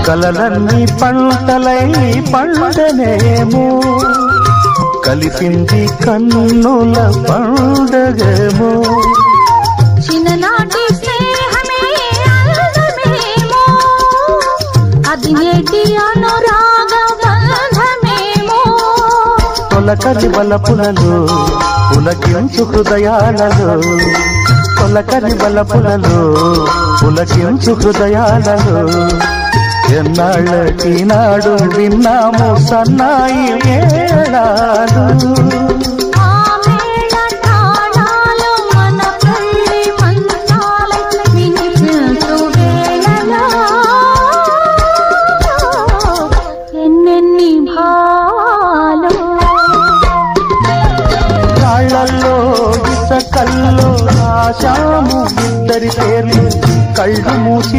కలలన్నీ పంటలై పండనేమో కలిసింది కన్నుల పండగమో చిన్ననాటి స్నేహమే అందమేమో అది నేటి అనురాగ బంధమేమో తొలకరి వలపులలో పులకించు హృదయాలలో తొలకరి వలపులలో పులకించు హృదయాలలో ఎన్నాళ్ళకి నాడు విన్నాము సన్నాయి మేళాలు రాళ్ళల్లో ఇసకల్లో ఆశాము ఇద్దరి పేర్లు కళ్ళు మూసి